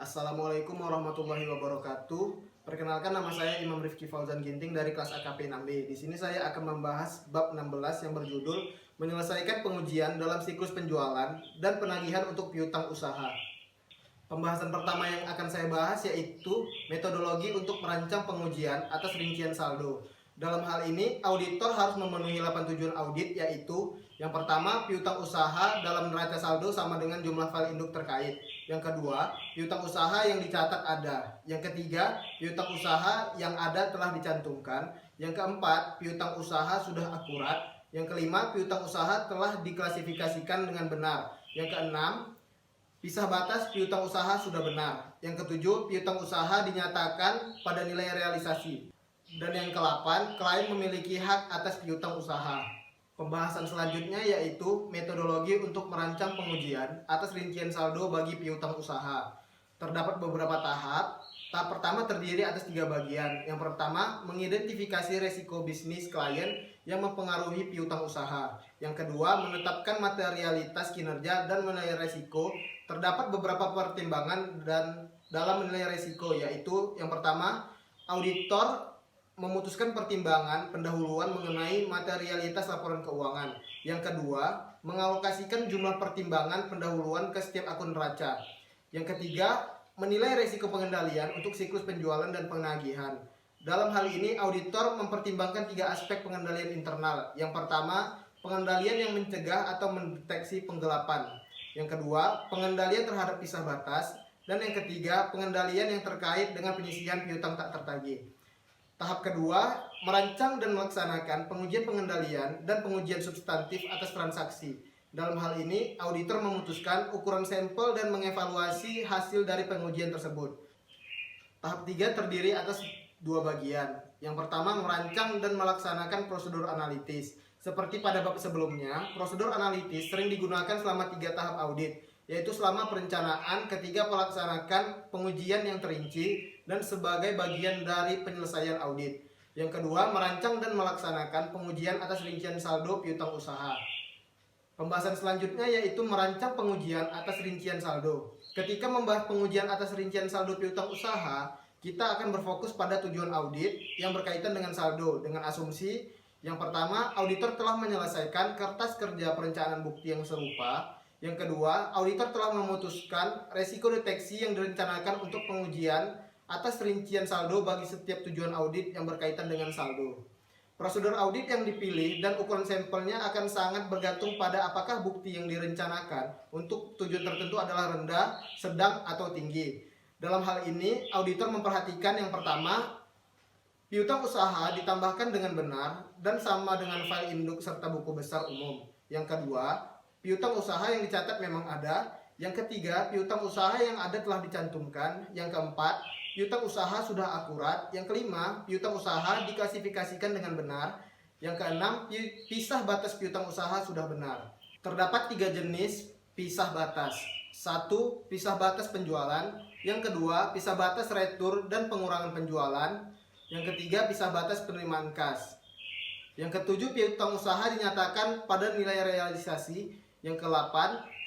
Assalamualaikum warahmatullahi wabarakatuh. Perkenalkan, nama saya Imam Rifki Fauzan Ginting dari kelas AKP 6B. Di sini saya akan membahas bab 16 yang berjudul menyelesaikan pengujian dalam siklus penjualan dan penagihan untuk piutang usaha. Pembahasan pertama yang akan saya bahas yaitu metodologi untuk merancang pengujian atas rincian saldo. Dalam hal ini, auditor harus memenuhi 8 tujuan audit, yaitu yang pertama, piutang usaha dalam neraca saldo sama dengan jumlah file induk terkait. Yang kedua, piutang usaha yang dicatat ada. Yang ketiga, piutang usaha yang ada telah dicantumkan. Yang keempat, piutang usaha sudah akurat. Yang kelima, piutang usaha telah diklasifikasikan dengan benar. Yang keenam, pisah batas piutang usaha sudah benar. Yang ketujuh, piutang usaha dinyatakan pada nilai realisasi. Dan yang ke-8, klien memiliki hak atas piutang usaha. Pembahasan selanjutnya yaitu metodologi untuk merancang pengujian atas rincian saldo bagi piutang usaha. Terdapat beberapa tahap. Tahap pertama terdiri atas 3 bagian. Yang pertama, mengidentifikasi resiko bisnis klien yang mempengaruhi piutang usaha. Yang kedua, menetapkan materialitas kinerja dan menilai resiko. Terdapat beberapa pertimbangan dan dalam menilai resiko, yaitu yang pertama, auditor memutuskan pertimbangan pendahuluan mengenai materialitas laporan keuangan. Yang kedua, mengalokasikan jumlah pertimbangan pendahuluan ke setiap akun neraca. Yang ketiga, menilai risiko pengendalian untuk siklus penjualan dan penagihan. Dalam hal ini, auditor mempertimbangkan 3 aspek pengendalian internal. Yang pertama, pengendalian yang mencegah atau mendeteksi penggelapan. Yang kedua, pengendalian terhadap pisah batas. Dan yang ketiga, pengendalian yang terkait dengan penyisihan piutang tak tertagih. Tahap kedua, merancang dan melaksanakan pengujian pengendalian dan pengujian substantif atas transaksi. Dalam hal ini, auditor memutuskan ukuran sampel dan mengevaluasi hasil dari pengujian tersebut. Tahap 3 terdiri atas 2 bagian. Yang pertama, merancang dan melaksanakan prosedur analitis. Seperti pada bab sebelumnya, prosedur analitis sering digunakan selama 3 tahap audit, yaitu selama perencanaan, ketiga melaksanakan pengujian yang terinci, dan sebagai bagian dari penyelesaian audit. Yang kedua, merancang dan melaksanakan pengujian atas rincian saldo piutang usaha. Pembahasan selanjutnya yaitu merancang pengujian atas rincian saldo. Ketika membahas pengujian atas rincian saldo piutang usaha, kita akan berfokus pada tujuan audit yang berkaitan dengan saldo dengan asumsi yang pertama, auditor telah menyelesaikan kertas kerja perencanaan bukti yang serupa. Yang kedua, auditor telah memutuskan resiko deteksi yang direncanakan untuk pengujian atas rincian saldo bagi setiap tujuan audit yang berkaitan dengan saldo. Prosedur audit yang dipilih dan ukuran sampelnya akan sangat bergantung pada apakah bukti yang direncanakan untuk tujuan tertentu adalah rendah, sedang, atau tinggi. Dalam hal ini, auditor memperhatikan yang pertama, piutang usaha ditambahkan dengan benar dan sama dengan file induk serta buku besar umum. Yang kedua, piutang usaha yang dicatat memang ada. Yang ketiga, piutang usaha yang ada telah dicantumkan. Yang keempat, piutang usaha sudah akurat. Yang kelima, piutang usaha diklasifikasikan dengan benar. Yang keenam, pisah batas piutang usaha sudah benar. Terdapat 3 jenis pisah batas. 1. Pisah batas penjualan. Yang kedua, pisah batas retur dan pengurangan penjualan. Yang ketiga, pisah batas penerimaan kas. Yang ketujuh, piutang usaha dinyatakan pada nilai realisasi. Yang ke-8,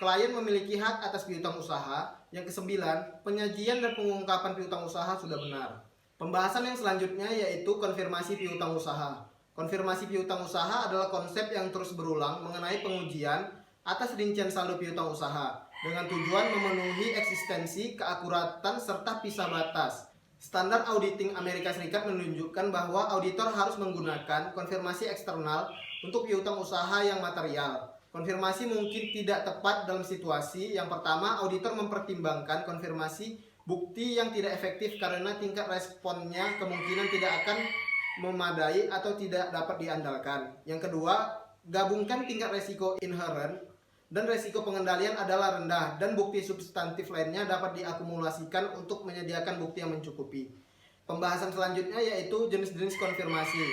klien memiliki hak atas piutang usaha. Yang ke-9, penyajian dan pengungkapan piutang usaha sudah benar. Pembahasan yang selanjutnya yaitu konfirmasi piutang usaha. Konfirmasi piutang usaha adalah konsep yang terus berulang mengenai pengujian atas rincian saldo piutang usaha dengan tujuan memenuhi eksistensi, keakuratan, serta pisah batas. Standar auditing Amerika Serikat menunjukkan bahwa auditor harus menggunakan konfirmasi eksternal untuk piutang usaha yang material. Konfirmasi mungkin tidak tepat dalam situasi. Yang pertama, auditor mempertimbangkan konfirmasi bukti yang tidak efektif karena tingkat responnya kemungkinan tidak akan memadai atau tidak dapat diandalkan. Yang kedua, gabungkan tingkat resiko inherent dan resiko pengendalian adalah rendah dan bukti substantif lainnya dapat diakumulasikan untuk menyediakan bukti yang mencukupi. Pembahasan selanjutnya yaitu jenis-jenis konfirmasi.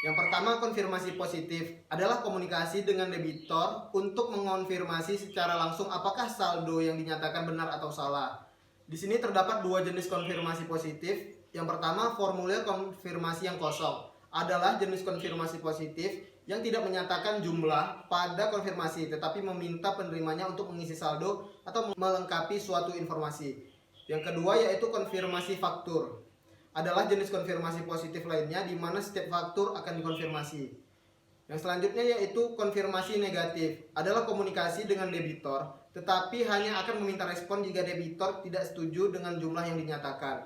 Yang pertama, konfirmasi positif adalah komunikasi dengan debitor untuk mengonfirmasi secara langsung apakah saldo yang dinyatakan benar atau salah. Di sini terdapat 2 jenis konfirmasi positif. Yang pertama, formulir konfirmasi yang kosong adalah jenis konfirmasi positif yang tidak menyatakan jumlah pada konfirmasi tetapi meminta penerimanya untuk mengisi saldo atau melengkapi suatu informasi. Yang kedua yaitu konfirmasi faktur. Adalah jenis konfirmasi positif lainnya di mana setiap faktur akan dikonfirmasi. Yang selanjutnya yaitu konfirmasi negatif. Adalah komunikasi dengan debitor, tetapi hanya akan meminta respon jika debitor tidak setuju dengan jumlah yang dinyatakan.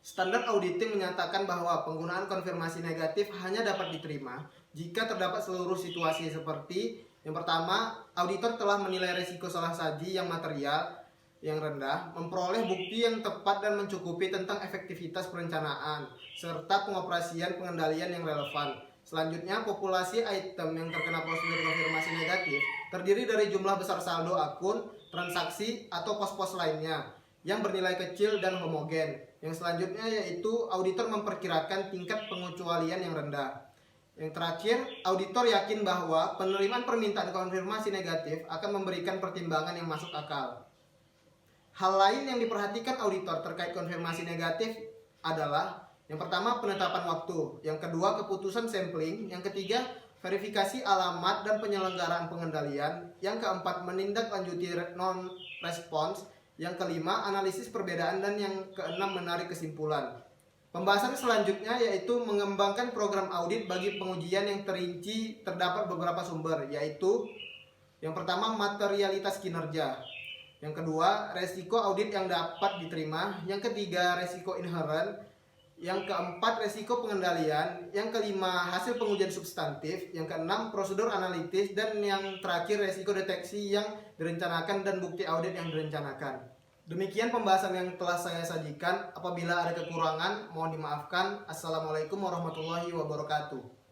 Standar auditing menyatakan bahwa penggunaan konfirmasi negatif hanya dapat diterima jika terdapat seluruh situasi seperti yang pertama, auditor telah menilai risiko salah saji yang material yang rendah, memperoleh bukti yang tepat dan mencukupi tentang efektivitas perencanaan, serta pengoperasian pengendalian yang relevan. Selanjutnya, populasi item yang terkena prosedur konfirmasi negatif terdiri dari jumlah besar saldo akun, transaksi, atau pos-pos lainnya yang bernilai kecil dan homogen. Yang selanjutnya yaitu auditor memperkirakan tingkat pengecualian yang rendah. Yang terakhir, auditor yakin bahwa penerimaan permintaan konfirmasi negatif akan memberikan pertimbangan yang masuk akal. Hal lain yang diperhatikan auditor terkait konfirmasi negatif adalah yang pertama penetapan waktu, yang kedua keputusan sampling, yang ketiga verifikasi alamat dan penyelenggaraan pengendalian, yang keempat menindaklanjuti non-response, yang kelima analisis perbedaan, dan yang keenam menarik kesimpulan. Pembahasan selanjutnya yaitu mengembangkan program audit bagi pengujian yang terinci terdapat beberapa sumber, yaitu yang pertama materialitas kinerja, yang kedua resiko audit yang dapat diterima, yang ketiga resiko inherent, yang keempat resiko pengendalian, yang kelima hasil pengujian substantif, yang keenam prosedur analitis, dan yang terakhir resiko deteksi yang direncanakan dan bukti audit yang direncanakan. Demikian pembahasan yang telah saya sajikan. Apabila ada kekurangan, mohon dimaafkan. Assalamualaikum warahmatullahi wabarakatuh.